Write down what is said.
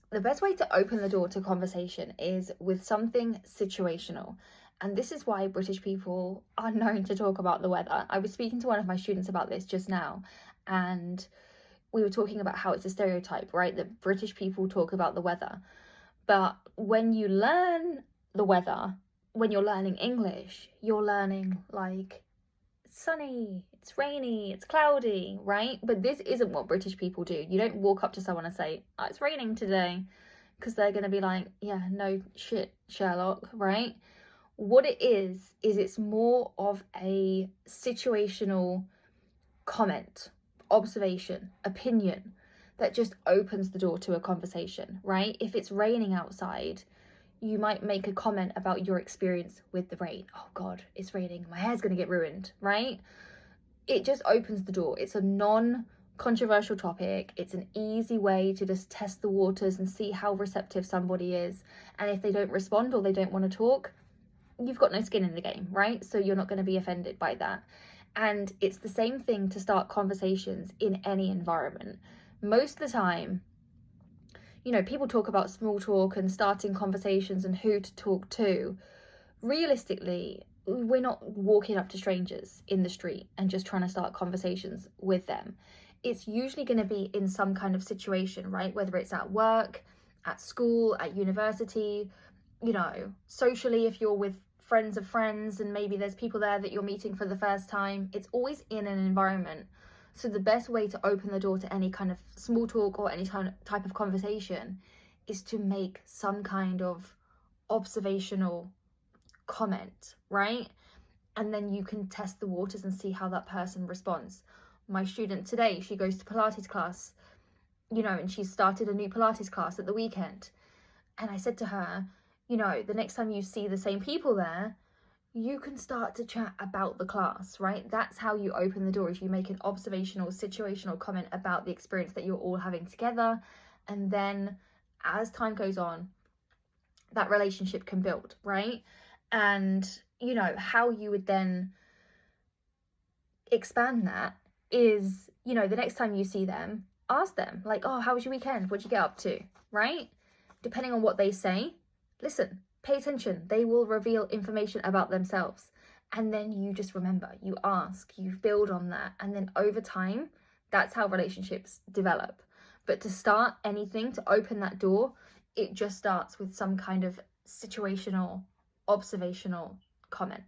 The best way to open the door to conversation is with something situational. And this is why British people are known to talk about the weather. I was speaking to one of my students about this just now, and we were talking about how it's a stereotype, right? That British people talk about the weather. But when you learn the weather, when you're learning English, you're learning like sunny, it's rainy, it's cloudy, right? But this isn't what British people do. You don't walk up to someone and say, oh, it's raining today, because they're going to be like, yeah, no shit, Sherlock, right? What it is it's more of a situational comment, observation, opinion that just opens the door to a conversation, right? If it's raining outside, you might make a comment about your experience with the rain. Oh God, it's raining, my hair's gonna get ruined, right? It just opens the door. It's a non-controversial topic. It's an easy way to just test the waters and see how receptive somebody is. And if they don't respond or they don't want to talk, you've got no skin in the game, right? So you're not going to be offended by that. And it's the same thing to start conversations in any environment. Most of the time, people talk about small talk and starting conversations and who to talk to. Realistically, we're not walking up to strangers in the street and just trying to start conversations with them. It's usually going to be in some kind of situation, right? Whether it's at work, at school, at university, socially, if you're with friends of friends and maybe there's people there that you're meeting for the first time, it's always in an environment. So the best way to open the door to any kind of small talk or any type of conversation is to make some kind of observational comment, right? And then you can test the waters and see how that person responds. My student today, she goes to Pilates class, and she's started a new Pilates class at the weekend. And I said to her, the next time you see the same people there, you can start to chat about the class, right? That's how you open the door, is you make an observational, situational comment about the experience that you're all having together. And then as time goes on, that relationship can build, right? And, how you would then expand that is, the next time you see them, ask them, like, oh, how was your weekend? What'd you get up to, right? Depending on what they say, listen, pay attention. They will reveal information about themselves. And then you just remember, you ask, you build on that. And then over time, that's how relationships develop. But to start anything, to open that door, it just starts with some kind of situational, observational comment.